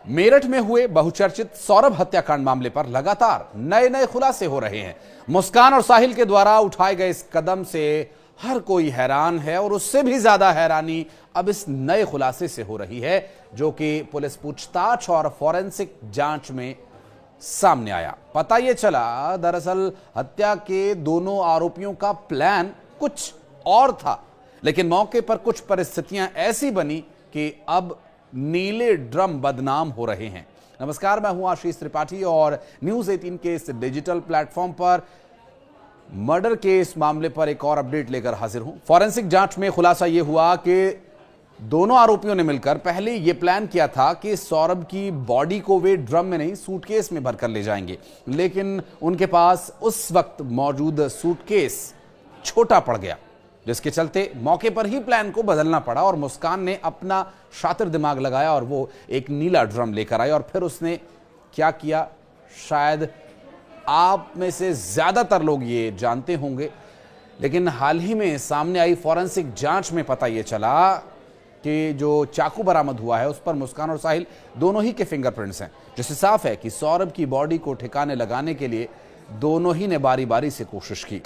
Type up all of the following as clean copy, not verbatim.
मेरठ में हुए बहुचर्चित सौरभ हत्याकांड मामले पर लगातार नए नए खुलासे हो रहे हैं। मुस्कान और साहिल के द्वारा उठाए गए इस कदम से हर कोई हैरान है और उससे भी ज्यादा हैरानी अब इस नए खुलासे से हो रही है, जो कि पुलिस पूछताछ और फॉरेंसिक जांच में सामने आया। पता यह चला, दरअसल हत्या के दोनों आरोपियों का प्लान कुछ और था, लेकिन मौके पर कुछ परिस्थितियां ऐसी बनी कि अब नीले ड्रम बदनाम हो रहे हैं। नमस्कार, मैं हूं आशीष त्रिपाठी और न्यूज 18 के इस डिजिटल प्लेटफॉर्म पर मर्डर के इस मामले पर एक और अपडेट लेकर हाजिर हूं। फॉरेंसिक जांच में खुलासा यह हुआ कि दोनों आरोपियों ने मिलकर पहले यह प्लान किया था कि सौरभ की बॉडी को वे ड्रम में नहीं सूटकेस में भरकर ले जाएंगे, लेकिन उनके पास उस वक्त मौजूद सूटकेस छोटा पड़ गया, जिसके चलते मौके पर ही प्लान को बदलना पड़ा और मुस्कान ने अपना शातिर दिमाग लगाया और वो एक नीला ड्रम लेकर आई। और फिर उसने क्या किया, शायद आप में से ज्यादातर लोग ये जानते होंगे, लेकिन हाल ही में सामने आई फॉरेंसिक जांच में पता ये चला कि जो चाकू बरामद हुआ है उस पर मुस्कान और साहिल दोनों ही के फिंगरप्रिंट्स हैं, जिससे साफ है कि सौरभ की बॉडी को ठिकाने लगाने के लिए दोनों ही ने बारी बारी से कोशिश की।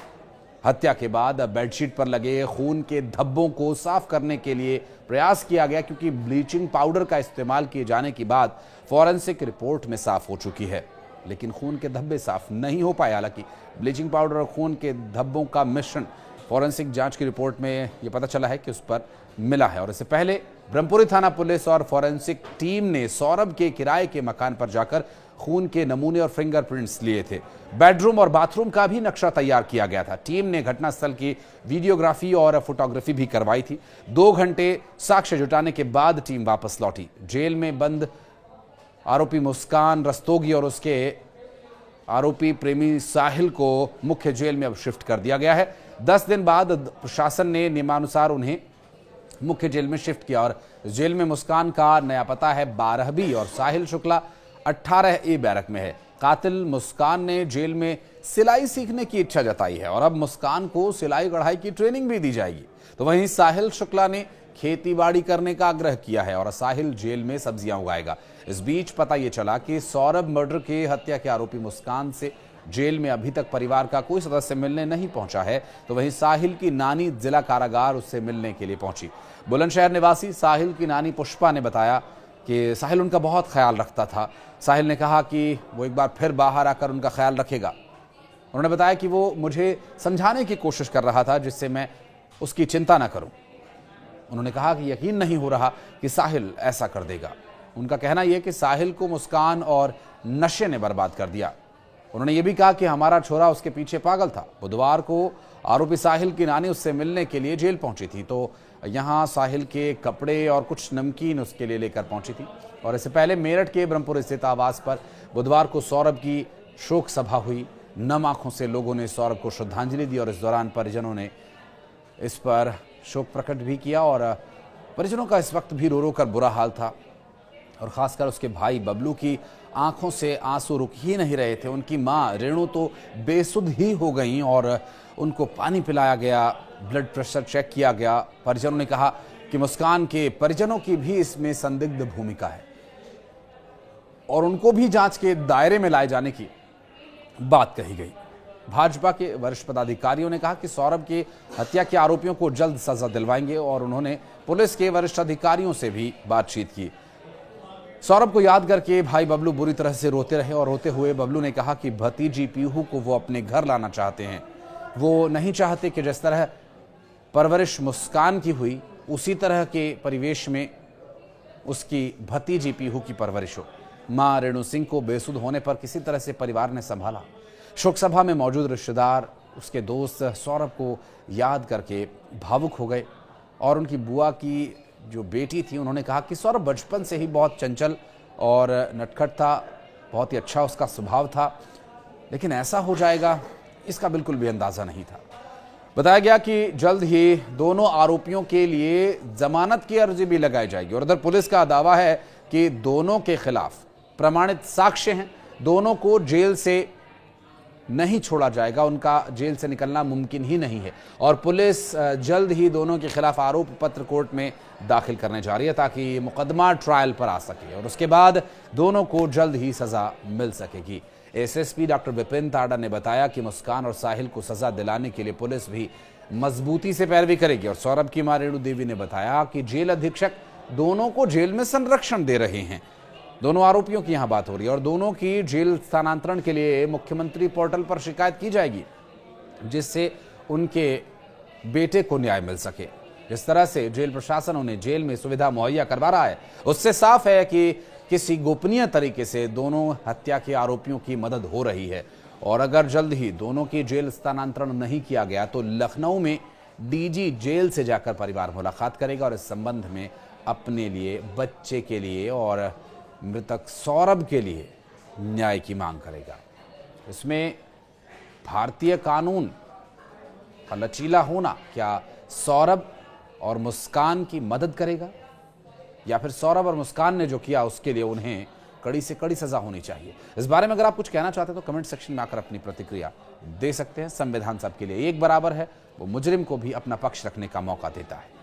हत्या के बाद बेडशीट पर लगे खून के धब्बों को साफ करने के लिए प्रयास किया गया, क्योंकि ब्लीचिंग पाउडर का इस्तेमाल किए जाने के बाद फॉरेंसिक रिपोर्ट में साफ हो चुकी है, लेकिन खून के धब्बे साफ नहीं हो पाए। हालांकि ब्लीचिंग पाउडर और खून के धब्बों का मिश्रण फॉरेंसिक जांच की रिपोर्ट में यह पता चला है कि उस पर मिला है। और इससे पहले ब्रह्मपुरी थाना पुलिस और फॉरेंसिक टीम ने सौरभ के किराए के मकान पर जाकर खून के नमूने और फिंगरप्रिंट्स लिए थे। बेडरूम और बाथरूम का भी नक्शा तैयार किया गया था। टीम ने घटनास्थल की वीडियोग्राफी और फोटोग्राफी भी करवाई थी। 2 घंटे साक्ष्य जुटाने के बाद टीम वापस लौटी। जेल में बंद आरोपी मुस्कान रस्तोगी और उसके आरोपी प्रेमी साहिल को मुख्य जेल में अब शिफ्ट कर दिया गया है। 10 दिन बाद प्रशासन ने नियमानुसार उन्हें मुख्य जेल में शिफ्ट किया और जेल में मुस्कान का नया पता है 12B और साहिल शुक्ला 18A बैरक में है। कातिल मुस्कान ने जेल में सिलाई सीखने की इच्छा जताई है और अब मुस्कान को सिलाई कढ़ाई की ट्रेनिंग भी दी जाएगी। तो वहीं साहिल शुक्ला ने खेतीबाड़ी करने का आग्रह किया है और साहिल जेल में सब्जियां उगाएगा। इस बीच पता यह चला कि सौरभ मर्डर के हत्या के आरोपी मुस्कान से जेल में अभी तक परिवार का कोई सदस्य मिलने नहीं पहुंचा है। तो वहीं साहिल की नानी जिला कारागार उससे मिलने के लिए पहुंची। बुलंदशहर निवासी साहिल की नानी पुष्पा ने बताया कि साहिल उनका बहुत ख्याल रखता था। साहिल ने कहा कि वो एक बार फिर बाहर आकर उनका ख्याल रखेगा। उन्होंने बताया कि वो मुझे समझाने की कोशिश कर रहा था जिससे मैं उसकी चिंता ना करूं। उन्होंने कहा कि यकीन नहीं हो रहा कि साहिल ऐसा कर देगा। उनका कहना यह कि साहिल को मुस्कान और नशे ने बर्बाद कर दिया। उन्होंने ये भी कहा कि हमारा छोरा उसके पीछे पागल था। बुधवार को आरोपी साहिल की नानी उससे मिलने के लिए जेल पहुंची थी, तो यहां साहिल के कपड़े और कुछ नमकीन उसके लिए लेकर पहुंची थी। और इससे पहले मेरठ के ब्रह्मपुर स्थित आवास पर बुधवार को सौरभ की शोक सभा हुई। नम आंखों से लोगों ने सौरभ को श्रद्धांजलि दी और इस दौरान परिजनों ने इस पर शोक प्रकट भी किया और परिजनों का इस वक्त भी रो रो कर बुरा हाल था और खासकर उसके भाई बबलू की आंखों से आंसू रुक ही नहीं रहे थे। उनकी मां रेणु तो बेसुध ही हो गई और उनको पानी पिलाया गया, ब्लड प्रेशर चेक किया गया। परिजनों ने कहा कि मुस्कान के परिजनों की भी इसमें संदिग्ध भूमिका है और उनको भी जांच के दायरे में लाए जाने की बात कही गई। भाजपा के वरिष्ठ पदाधिकारियों ने कहा कि सौरभ की हत्या के आरोपियों को जल्द सजा दिलवाएंगे और उन्होंने पुलिस के वरिष्ठ अधिकारियों से भी बातचीत की। सौरभ को याद करके भाई बबलू बुरी तरह से रोते रहे और रोते हुए बबलू ने कहा कि भतीजी पीहू को वो अपने घर लाना चाहते हैं। वो नहीं चाहते कि जिस तरह परवरिश मुस्कान की हुई उसी तरह के परिवेश में उसकी भतीजी पीहू की परवरिश हो। मां रेणु सिंह को बेसुध होने पर किसी तरह से परिवार ने संभाला। शोक सभा में मौजूद रिश्तेदार, उसके दोस्त सौरभ को याद करके भावुक हो गए और उनकी बुआ की जो बेटी थी उन्होंने कहा कि सौरभ बचपन से ही बहुत चंचल और नटखट था, बहुत ही अच्छा उसका स्वभाव था, लेकिन ऐसा हो जाएगा इसका बिल्कुल भी अंदाजा नहीं था। बताया गया कि जल्द ही दोनों आरोपियों के लिए जमानत की अर्जी भी लगाई जाएगी और उधर पुलिस का दावा है कि दोनों के खिलाफ प्रमाणित साक्ष्य हैं। दोनों को जेल से नहीं छोड़ा जाएगा, उनका जेल से निकलना मुमकिन ही नहीं है। और पुलिस जल्द ही दोनों के खिलाफ आरोप पत्र कोर्ट में दाखिल करने जा रही है ताकि मुकदमा ट्रायल पर आ सके और उसके बाद दोनों को जल्द ही सजा मिल सकेगी। एसएसपी डॉक्टर विपिन ताड़ा ने बताया कि मुस्कान और साहिल को सजा दिलाने के लिए पुलिस भी मजबूती से पैरवी करेगी। और सौरभ की मां रेणु देवी ने बताया कि जेल अधीक्षक दोनों को जेल में संरक्षण दे रहे हैं। दोनों आरोपियों की यहां बात हो रही है और दोनों की जेल स्थानांतरण के लिए मुख्यमंत्री पोर्टल पर शिकायत की जाएगी, जिससे उनके बेटे को न्याय मिल सके। जिस तरह से जेल प्रशासन उन्हें जेल में सुविधा मुहैया करवा रहा है, उससे साफ है कि किसी गोपनीय तरीके से दोनों हत्या के आरोपियों की मदद हो रही है। और अगर जल्द ही दोनों की जेल स्थानांतरण नहीं किया गया तो लखनऊ में डीजी जेल से जाकर परिवार मुलाकात करेगा और इस संबंध में अपने लिए, बच्चे के लिए और मृतक सौरभ के लिए न्याय की मांग करेगा। इसमें भारतीय कानून का लचीला होना क्या सौरभ और मुस्कान की मदद करेगा, या फिर सौरभ और मुस्कान ने जो किया उसके लिए उन्हें कड़ी से कड़ी सजा होनी चाहिए? इस बारे में अगर आप कुछ कहना चाहते हैं तो कमेंट सेक्शन में आकर अपनी प्रतिक्रिया दे सकते हैं। संविधान सबके लिए एक बराबर है, वो मुजरिम को भी अपना पक्ष रखने का मौका देता है।